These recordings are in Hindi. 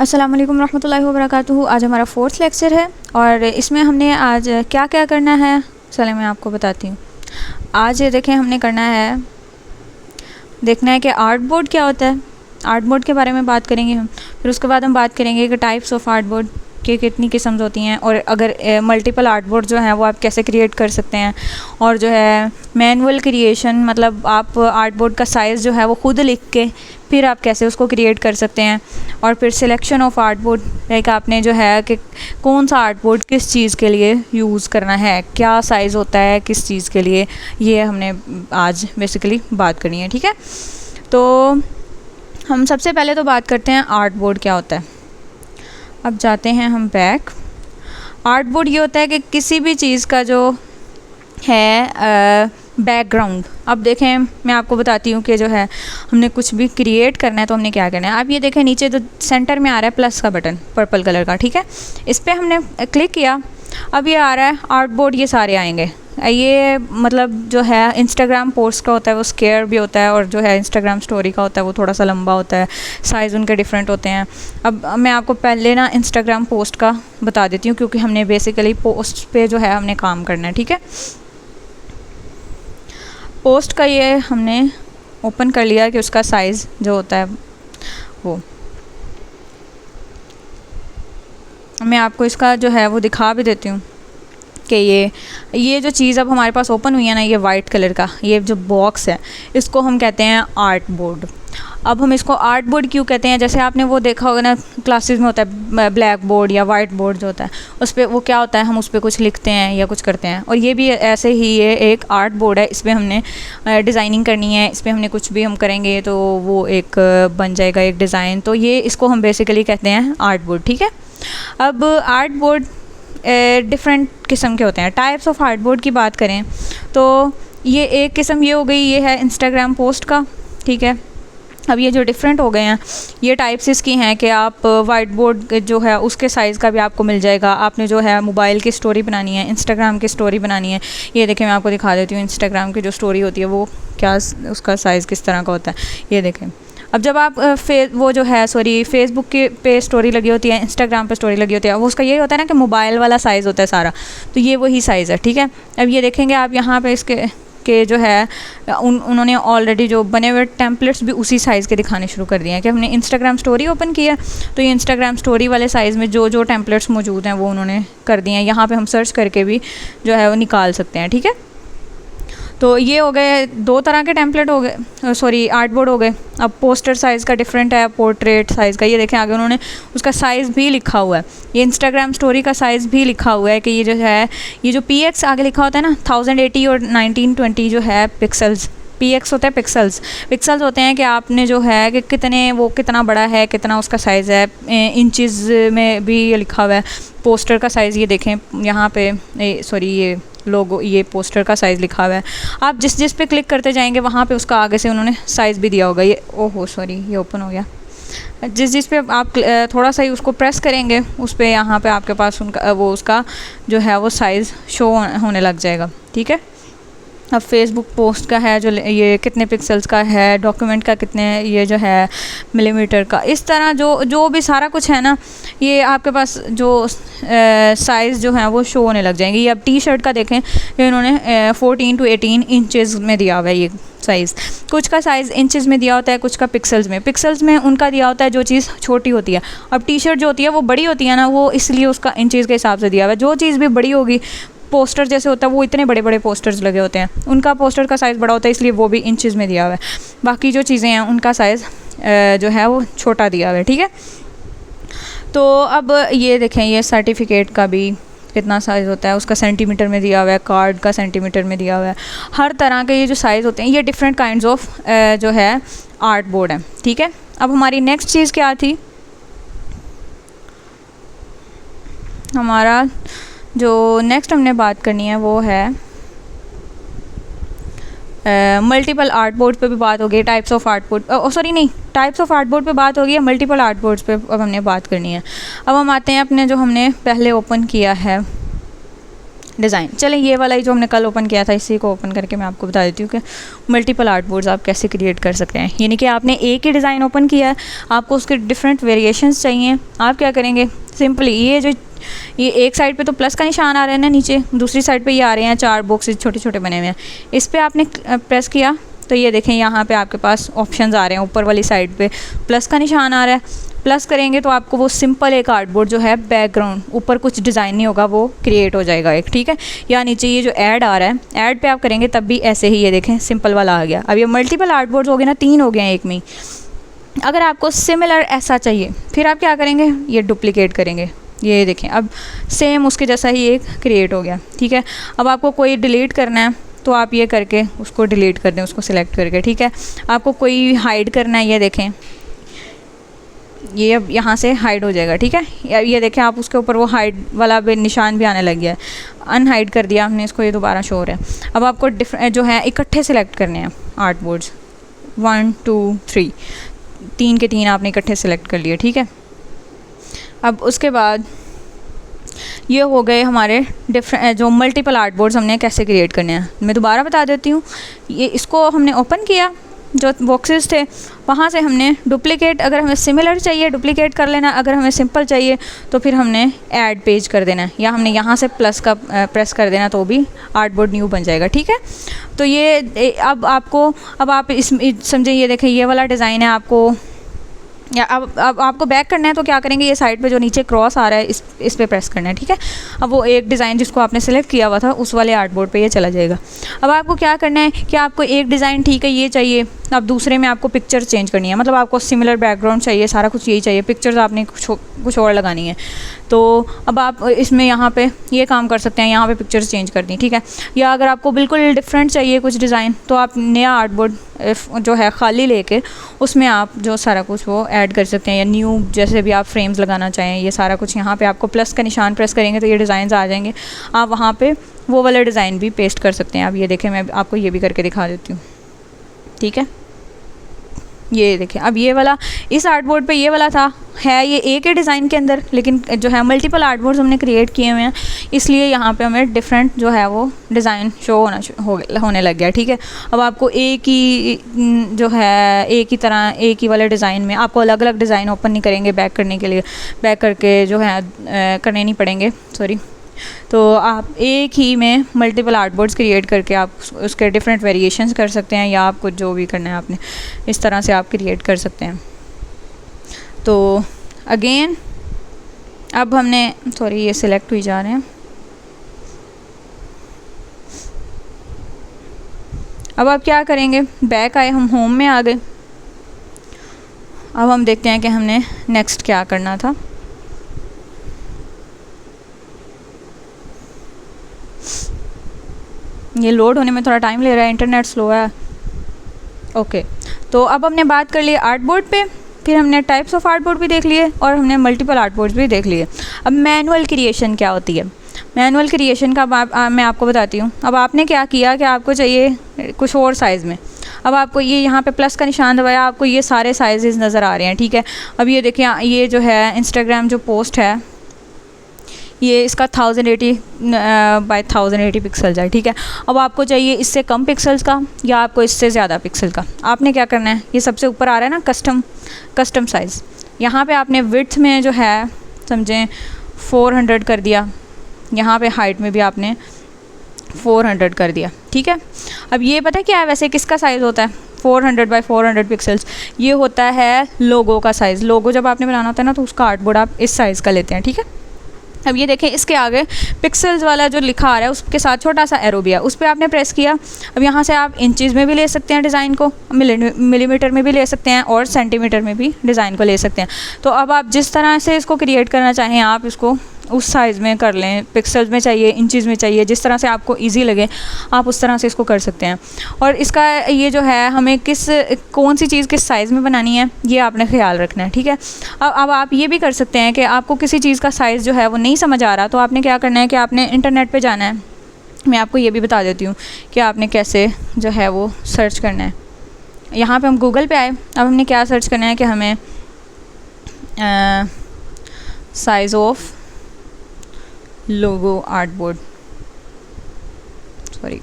अस्सलाम वालेकुम रहमतुल्लाहि व बरकातुहू। आज हमारा 4th लेक्चर है और इसमें हमने आज क्या क्या करना है, चलिए मैं आपको बताती हूँ। आज ये देखें, हमने करना है, देखना है कि आर्ट बोर्ड क्या होता है। आर्ट बोर्ड के बारे में बात करेंगे हम। फिर उसके बाद हम बात करेंगे कि टाइप्स ऑफ आर्ट बोर्ड की कितनी किस्म होती हैं, और अगर मल्टीपल आर्ट बोर्ड जो हैं वो आप कैसे क्रिएट कर सकते हैं, और जो है मैनुअल क्रिएशन, मतलब आप आर्ट बोर्ड का साइज़ जो है वो खुद लिख के फिर आप कैसे उसको क्रिएट कर सकते हैं। और फिर selection of art board, like आपने जो है कि कौन सा आर्ट बोर्ड किस चीज़ के लिए यूज़ करना है, क्या साइज़ होता है किस चीज़ के लिए, ये हमने आज बेसिकली बात करनी है। ठीक है, तो हम सबसे पहले तो बात करते हैं आर्ट बोर्ड क्या होता है। अब जाते हैं हम बैक। आर्ट बोर्ड ये होता है कि किसी भी चीज़ का जो है बैकग्राउंड। अब देखें, मैं आपको बताती हूँ कि जो है हमने कुछ भी क्रिएट करना है तो हमने क्या करना है। आप ये देखें, नीचे जो सेंटर में आ रहा है प्लस का बटन पर्पल कलर का, ठीक है, इस पर हमने क्लिक किया। अब ये आ रहा है आर्ट बोर्ड, ये सारे आएंगे। ये मतलब जो है इंस्टाग्राम पोस्ट का होता है वो स्क्वायर भी होता है, और जो है इंस्टाग्राम स्टोरी का होता है वो थोड़ा सा लंबा होता है, साइज़ उनके डिफरेंट होते हैं। अब मैं आपको पहले ना इंस्टाग्राम पोस्ट का बता देती हूँ, क्योंकि हमने बेसिकली पोस्ट पे जो है हमने काम करना है। ठीक है, पोस्ट का ये हमने ओपन कर लिया कि उसका साइज़ जो होता है वो, मैं आपको इसका जो है वो दिखा भी देती हूँ कि ये जो चीज़ अब हमारे पास ओपन हुई है ना, ये वाइट कलर का ये जो बॉक्स है, इसको हम कहते हैं आर्ट बोर्ड। अब हम इसको आर्ट बोर्ड क्यों कहते हैं, जैसे आपने वो देखा होगा ना क्लासेस में होता है ब्लैक बोर्ड या वाइट बोर्ड जो होता है, उस पर वो क्या होता है, हम उस पर कुछ लिखते हैं या कुछ करते हैं। और ये भी ऐसे ही ये एक आर्ट बोर्ड है, इस पर हमने डिज़ाइनिंग करनी है, इस पर हमने कुछ भी हम करेंगे तो वो एक बन जाएगा एक डिज़ाइन। तो ये इसको हम बेसिकली कहते हैं आर्ट बोर्ड। ठीक है, अब आर्ट बोर्ड डिफरेंट किस्म के होते हैं। टाइप्स ऑफ आर्ट बोर्ड की बात करें तो ये एक किस्म ये हो गई, ये है इंस्टाग्राम पोस्ट का। ठीक है, अब ये जो डिफरेंट हो गए हैं, ये टाइप्स इसकी हैं कि आप वाइट बोर्ड जो है उसके साइज़ का भी आपको मिल जाएगा। आपने जो है मोबाइल की स्टोरी बनानी है, इंस्टाग्राम की स्टोरी बनानी है, ये देखें मैं आपको दिखा देती हूँ इंस्टाग्राम की जो स्टोरी होती है वो क्या उसका साइज़ किस तरह का होता है, ये देखें। अब जब आप वो जो है फेसबुक के पे स्टोरी लगी होती है, इंस्टाग्राम पे स्टोरी लगी होती है, वो उसका यही होता है ना कि मोबाइल वाला साइज़ होता है सारा, तो ये वही साइज़ है। ठीक है, अब ये देखेंगे आप यहाँ पे इसके के जो है उन्होंने ऑलरेडी जो बने हुए टेम्पलेट्स भी उसी साइज़ के दिखाने शुरू कर दिए हैं। कि हमने इंस्टाग्राम स्टोरी ओपन किया तो ये इंस्टाग्राम स्टोरी वाले साइज़ में जो जो टेम्पलेट्स मौजूद हैं वो उन्होंने कर दिए हैं। यहाँ पे हम सर्च करके भी जो है वो निकाल सकते हैं। ठीक है, तो ये हो गए दो तरह के टेम्पलेट हो गए, आर्ट बोर्ड हो गए। अब पोस्टर साइज़ का डिफरेंट है, पोर्ट्रेट साइज़ का, ये देखें आगे उन्होंने उसका साइज़ भी लिखा हुआ है। ये इंस्टाग्राम स्टोरी का साइज़ भी लिखा हुआ है कि ये जो है ये जो px आगे लिखा होता है ना 1080 और 1920 जो है पिक्सल्स, px होता है पिक्सल्स, पिक्सल्स होते हैं कि आपने जो है कि कितने वो कितना बड़ा है, कितना उसका साइज़ है, इंचज़ में भी ये लिखा हुआ है। पोस्टर का साइज़ ये देखें यहाँ पे ये लोगो, ये पोस्टर का साइज़ लिखा हुआ है। आप जिस पे क्लिक करते जाएंगे वहाँ पे उसका आगे से उन्होंने साइज़ भी दिया होगा। ये ये ओपन हो गया। जिस पे आप थोड़ा सा ही उसको प्रेस करेंगे उस पे यहाँ पे आपके पास उनका वो उसका जो है वो साइज़ शो होने लग जाएगा। ठीक है, अब फेसबुक पोस्ट का है जो ये कितने पिक्सल्स का है, डॉक्यूमेंट का कितने ये जो है मिलीमीटर का, इस तरह जो भी सारा कुछ है ना, ये आपके पास जो साइज़ जो है वो शो होने लग जाएंगे। ये अब टी शर्ट का देखें, ये इन्होंने 14 to 18 इंचज़ में दिया हुआ है ये साइज़। कुछ का साइज़ इंचज़ में दिया होता है, कुछ का पिक्सल्स में उनका दिया होता है जो चीज़ छोटी होती है। अब टी शर्ट जो होती है वो बड़ी होती है ना, वो इसलिए उसका इंचज़ के हिसाब से दिया हुआ है। जो चीज़ भी बड़ी होगी, पोस्टर जैसे होता है वो इतने बड़े बड़े पोस्टर्स लगे होते हैं, उनका पोस्टर का साइज़ बड़ा होता है इसलिए वो भी इंचज़ में दिया हुआ है। बाकी जो चीज़ें हैं उनका साइज़ जो है वो छोटा दिया हुआ है। ठीक है, तो अब ये देखें, ये सर्टिफिकेट का भी कितना साइज़ होता है, उसका सेंटीमीटर में दिया हुआ है, कार्ड का सेंटीमीटर में दिया हुआ है। हर तरह के ये जो साइज़ होते हैं ये डिफरेंट काइंड्स ऑफ जो है आर्ट बोर्ड है। ठीक है, अब हमारी नेक्स्ट चीज़ क्या थी, हमारा जो नेक्स्ट हमने बात करनी है वो है मल्टीपल आर्ट बोर्ड पे भी बात होगी। Types of art board types of art board पे बात होगी, मल्टीपल आर्ट बोर्ड्स पे अब हमने बात करनी है। अब हम आते हैं अपने जो हमने पहले ओपन किया है डिज़ाइन। चलें ये वाला ही जो हमने कल ओपन किया था इसी को ओपन करके मैं आपको बता देती हूँ कि मल्टीपल आर्ट बोर्ड्स आप कैसे क्रिएट कर सकते हैं। यानी कि आपने एक ही डिज़ाइन ओपन किया है, आपको उसके डिफरेंट वेरिएशंस चाहिए, आप क्या करेंगे, सिंपली ये एक साइड पे तो प्लस का निशान आ रहा है ना नीचे, दूसरी साइड पे ये आ रहे हैं 4 बॉक्सेस छोटे छोटे बने हुए हैं, इस पर आपने प्रेस किया तो ये देखें यहाँ पे आपके पास ऑप्शंस आ रहे हैं। ऊपर वाली साइड पे प्लस का निशान आ रहा है, प्लस करेंगे तो आपको वो सिंपल एक आर्टबोर्ड जो है बैकग्राउंड, ऊपर कुछ डिज़ाइन नहीं होगा, वो क्रिएट हो जाएगा एक, ठीक है। या नीचे ये जो ऐड आ रहा है, ऐड पे आप करेंगे तब भी ऐसे ही ये देखें सिंपल वाला आ गया। अब ये मल्टीपल आर्टबोर्ड्स हो गए ना, 3 हो गए हैं एक में। अगर आपको सिमिलर ऐसा चाहिए फिर आप क्या करेंगे, ये डुप्लीकेट करेंगे, ये देखें अब सेम उसके जैसा ही एक क्रिएट हो गया, ठीक है। अब आपको कोई डिलीट करना है तो आप ये करके उसको डिलीट कर दें, उसको सिलेक्ट करके, ठीक है। आपको कोई हाइड करना है, ये देखें ये अब यहाँ से हाइड हो जाएगा, ठीक है। ये देखें आप उसके ऊपर वो हाइड वाला भी निशान भी आने लग गया है, अनहाइड कर दिया हमने इसको, ये दोबारा शो हो रहा है। अब आपको जो है इकट्ठे सिलेक्ट करने हैं आर्ट बोर्ड्स, 1 2 3, 3 के 3 आपने इकट्ठे सिलेक्ट कर लिए, ठीक है। अब उसके बाद ये हो गए हमारे डिफरेंट जो मल्टीपल आर्ट बोर्ड्स हमने कैसे क्रिएट करने हैं। मैं दोबारा बता देती हूँ, ये इसको हमने ओपन किया, जो बॉक्सेस थे वहाँ से हमने डुप्लीकेट, अगर हमें सिमिलर चाहिए डुप्लीकेट कर लेना, अगर हमें सिंपल चाहिए तो फिर हमने ऐड पेज कर देना है, या हमने यहाँ से प्लस का प्रेस कर देना तो भी आर्ट बोर्ड न्यू बन जाएगा, ठीक है। तो ये अब आप इस समझे, ये देखें ये वाला डिज़ाइन है, आपको या अब आपको बैक करना है तो क्या करेंगे, ये साइड पे जो नीचे क्रॉस आ रहा है इस पे प्रेस करना है, ठीक है। अब वो एक डिज़ाइन जिसको आपने सेलेक्ट किया हुआ था उस वाले आर्ट बोर्ड पे ये चला जाएगा। अब आपको क्या करना है कि आपको एक डिज़ाइन ठीक है ये चाहिए, अब दूसरे में आपको पिक्चर चेंज करनी है, मतलब आपको सिमिलर बैकग्राउंड चाहिए, सारा कुछ यही चाहिए, पिक्चर्स आपने कुछ और लगानी है। तो अब आप इसमें यहाँ पे ये काम कर सकते हैं, यहाँ पे पिक्चर्स चेंज कर दी, ठीक है। या अगर आपको बिल्कुल डिफरेंट चाहिए कुछ डिज़ाइन तो आप नया आर्ट बोर्ड जो है खाली लेके उसमें आप जो सारा कुछ वो ऐड कर सकते हैं, या न्यू जैसे भी आप फ्रेम्स लगाना चाहें, ये सारा कुछ यहाँ पे आपको प्लस का निशान प्रेस करेंगे तो ये डिज़ाइन आ जाएंगे, आप वहाँ पे वो वाला डिज़ाइन भी पेस्ट कर सकते हैं। आप ये देखें, मैं आपको ये भी करके दिखा देती हूँ, ठीक है। ये देखें अब ये वाला इस आर्ट बोर्ड पे ये वाला था, है ये एक ही डिज़ाइन के अंदर, लेकिन जो है मल्टीपल आर्ट बोर्ड्स हमने क्रिएट किए हुए हैं, इसलिए यहाँ पे हमें डिफरेंट जो है वो डिज़ाइन शो होने लग गया, ठीक है। अब आपको एक ही जो है एक ही तरह एक ही वाले डिज़ाइन में आपको अलग अलग डिज़ाइन ओपन नहीं करेंगे, बैक करने के लिए बैक करके जो है करने नहीं पड़ेंगे, सॉरी। तो आप एक ही में मल्टीपल आर्ट बोर्ड्स क्रिएट करके आप उसके डिफरेंट वेरिएशंस कर सकते हैं, या आपको जो भी करना है आपने इस तरह से आप क्रिएट कर सकते हैं। तो अगेन अब हमने सॉरी ये सिलेक्ट हुई जा रहे हैं। अब आप क्या करेंगे, बैक आए, हम होम में आ गए। अब हम देखते हैं कि हमने नेक्स्ट क्या करना था। ये लोड होने में थोड़ा टाइम ले रहा है, इंटरनेट स्लो है। ओके, तो अब हमने बात कर ली आर्ट बोर्ड पे, फिर हमने टाइप्स ऑफ आर्ट बोर्ड भी देख लिए और हमने मल्टीपल आर्ट बोर्ड्स भी देख लिए। अब मैनुअल क्रिएशन क्या होती है, मैनुअल क्रिएशन का मैं आपको बताती हूँ। अब आपने क्या किया कि आपको चाहिए कुछ और साइज़ में, अब आपको ये यहाँ पे प्लस का निशान दबाया, आपको ये सारे साइजेस नज़र आ रहे हैं, ठीक है। अब ये देखिए, ये जो है इंस्टाग्राम जो पोस्ट है ये इसका 1080 बाय 1080 पिक्सल्स है, ठीक है। अब आपको चाहिए इससे कम पिक्सल्स का या आपको इससे ज़्यादा पिक्सल का, आपने क्या करना है, ये सबसे ऊपर आ रहा है ना कस्टम साइज़, यहाँ पे आपने विड्थ में जो है समझें 400 कर दिया, यहाँ पे हाइट में भी आपने 400 कर दिया, ठीक है। अब ये पता है क्या है वैसे किसका साइज़ होता है, 400 बाय 400 पिक्सल्स, ये होता है लोगो का साइज़। लोगो जब आपने बनाना होता है ना तो उसका आर्टबोर्ड आप इस साइज़ का लेते हैं, ठीक है। अब ये देखें इसके आगे पिक्सल्स वाला जो लिखा आ रहा है उसके साथ छोटा सा एरो भी है, उस पर आपने प्रेस किया। अब यहाँ से आप इंचज़ में भी ले सकते हैं डिज़ाइन को, मिलीमीटर में भी ले सकते हैं और सेंटीमीटर में भी डिज़ाइन को ले सकते हैं। तो अब आप जिस तरह से इसको क्रिएट करना चाहें आप इसको उस साइज़ में कर लें, पिक्सल्स में चाहिए, इंचज़ में चाहिए, जिस तरह से आपको इजी लगे आप उस तरह से इसको कर सकते हैं। और इसका ये जो है हमें कौन सी चीज़ किस साइज़ में बनानी है ये आपने ख्याल रखना है, ठीक है। अब आप ये भी कर सकते हैं कि आपको किसी चीज़ का साइज़ जो है वो नहीं समझ आ रहा, तो आपने क्या करना है कि आपने इंटरनेट पर जाना है। मैं आपको ये भी बता देती हूँ कि आपने कैसे जो है वो सर्च करना है। यहाँ पर हम गूगल पर आए, अब हमने क्या सर्च करना है कि हमें size of logo art board, sorry,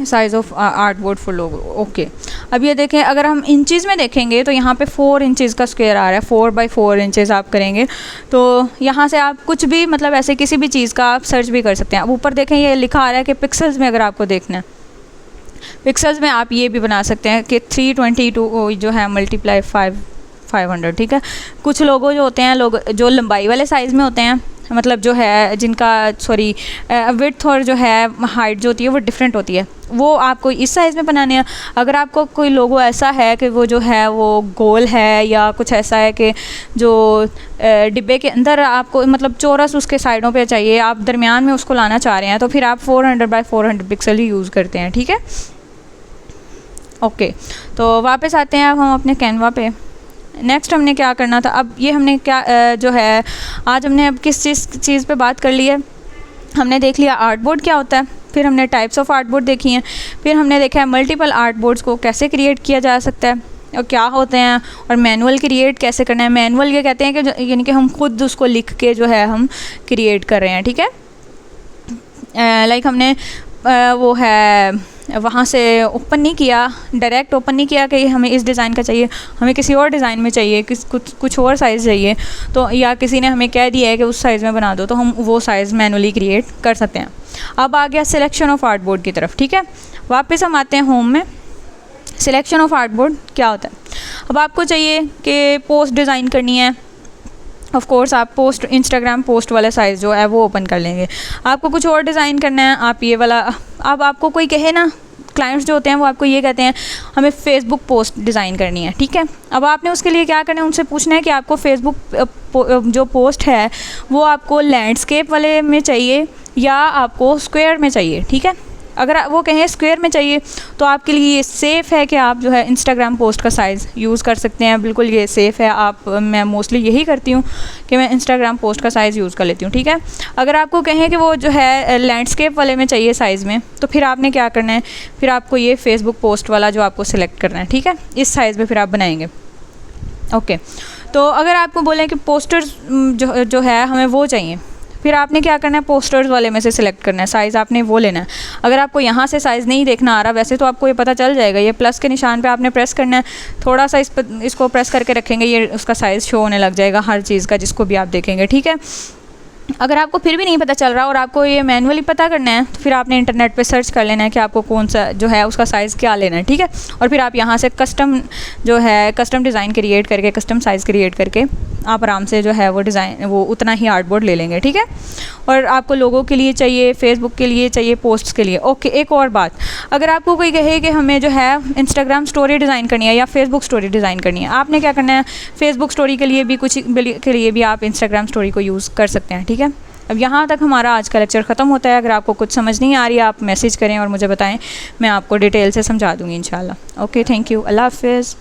size of art board for logo. Okay, अब ये देखें, अगर हम इंचज़ में देखेंगे तो यहाँ पे 4 इंचज़ का स्क्वायर आ रहा है, 4 बाई 4 इंचज़ आप करेंगे तो यहाँ से आप कुछ भी मतलब ऐसे किसी भी चीज़ का आप सर्च भी कर सकते हैं। अब ऊपर देखें ये लिखा आ रहा है कि पिक्सल्स में अगर आपको देखना है, पिक्सल्स में आप ये भी बना सकते हैं कि 322 जो है मल्टीप्लाई 500, ठीक है। कुछ लोगों जो होते हैं, लोग जो लंबाई वाले साइज़ में होते हैं, मतलब जो है जिनका सॉरी विड्थ और जो है हाइट जो होती है वो डिफरेंट होती है, वो आपको इस साइज़ में बनाने हैं। अगर आपको कोई लोगो ऐसा है कि वो जो है वो गोल है या कुछ ऐसा है कि जो डिब्बे के अंदर आपको मतलब चौरस उसके साइडों पे चाहिए, आप दरमियान में उसको लाना चाह रहे हैं, तो फिर आप 400 बाई 400 पिक्सल ही यूज़ करते हैं, ठीक है। ओके, तो वापस आते हैं अब हम अपने कैनवा पे। नेक्स्ट हमने क्या करना था, अब ये हमने क्या जो है आज हमने अब किस चीज़ पे बात कर ली है, हमने देख लिया आर्ट बोर्ड क्या होता है, फिर हमने टाइप्स ऑफ आर्ट बोर्ड देखी हैं, फिर हमने देखा है मल्टीपल आर्ट बोर्ड्स को कैसे क्रिएट किया जा सकता है और क्या होते हैं, और मैनुअल क्रिएट कैसे करना है। मैनुअल ये कहते हैं कि यानी कि हम खुद उसको लिख के जो है हम क्रिएट कर रहे हैं, ठीक है। लाइक हमने वो है वहाँ से ओपन नहीं किया, डायरेक्ट ओपन नहीं किया कि हमें इस डिज़ाइन का चाहिए, हमें किसी और डिज़ाइन में चाहिए, कुछ और साइज़ चाहिए, तो या किसी ने हमें कह दिया है कि उस साइज़ में बना दो, तो हम वो साइज़ मैनुअली क्रिएट कर सकते हैं। अब आ गया सिलेक्शन ऑफ आर्ट बोर्ड की तरफ, ठीक है। वापस हम आते हैं होम में। सिलेक्शन ऑफ आर्ट बोर्ड क्या होता है, अब आपको चाहिए कि पोस्ट डिज़ाइन करनी है, ऑफ कोर्स आप पोस्ट इंस्टाग्राम पोस्ट वाला साइज़ जो है वो ओपन कर लेंगे। आपको कुछ और डिज़ाइन करना है, आप ये वाला, अब आपको कोई कहे ना, क्लाइंट्स जो होते हैं वो आपको ये कहते हैं हमें फेसबुक पोस्ट डिज़ाइन करनी है, ठीक है। अब आपने उसके लिए क्या करना है, उनसे पूछना है कि आपको फेसबुक जो पोस्ट है वो आपको लैंडस्केप वाले में चाहिए या आपको स्क्वायर में चाहिए, ठीक है। अगर वो कहें स्क्वायर में चाहिए तो आपके लिए ये सेफ़ है कि आप जो है इंस्टाग्राम पोस्ट का साइज़ यूज़ कर सकते हैं, बिल्कुल ये सेफ़ है। मैं मोस्टली यही करती हूँ कि मैं इंस्टाग्राम पोस्ट का साइज़ यूज़ कर लेती हूँ, ठीक है। अगर आपको कहें कि वो जो है लैंडस्केप वाले में चाहिए साइज़ में, तो फिर आपने क्या करना है, फिर आपको ये फेसबुक पोस्ट वाला जो आपको सिलेक्ट करना है, ठीक है। इस साइज़ में फिर आप बनाएंगे। ओके, तो अगर आपको बोलें कि पोस्टर्स जो है हमें वो चाहिए, फिर आपने क्या करना है, पोस्टर्स वाले में से सिलेक्ट करना है, साइज़ आपने वो लेना है। अगर आपको यहाँ से साइज़ नहीं देखना आ रहा, वैसे तो आपको ये पता चल जाएगा, ये प्लस के निशान पे आपने प्रेस करना है, थोड़ा सा इसको प्रेस करके रखेंगे, ये उसका साइज़ शो होने लग जाएगा हर चीज़ का, जिसको भी आप देखेंगे, ठीक है। अगर आपको फिर भी नहीं पता चल रहा और आपको ये मैनुअली पता करना है, तो फिर आपने इंटरनेट पे सर्च कर लेना है कि आपको कौन सा जो है उसका साइज़ क्या लेना है, ठीक है। और फिर आप यहाँ से कस्टम जो है कस्टम डिज़ाइन क्रिएट करके, कस्टम साइज़ क्रिएट करके आप आराम से जो है वो डिज़ाइन वो उतना ही आर्ट बोर्ड ले लेंगे, ठीक है। और आपको लोगों के लिए चाहिए, फेसबुक के लिए चाहिए, पोस्ट्स के लिए। ओके, एक और बात, अगर आपको कोई कहे कि हमें जो है इंस्टाग्राम स्टोरी डिज़ाइन करनी है या फेसबुक स्टोरी डिज़ाइन करनी है, आपने क्या करना है, फेसबुक स्टोरी के लिए भी कुछ के लिए भी आप इंस्टाग्राम स्टोरी को यूज़ कर सकते हैं, ठीक है। अब यहाँ तक हमारा आज का लेक्चर ख़त्म होता है। अगर आपको कुछ समझ नहीं आ रही है, आप मैसेज करें और मुझे बताएं, मैं आपको डिटेल से समझा दूँगी इंशाल्लाह। ओके, थैंक यू, अल्लाह हाफ़िज़।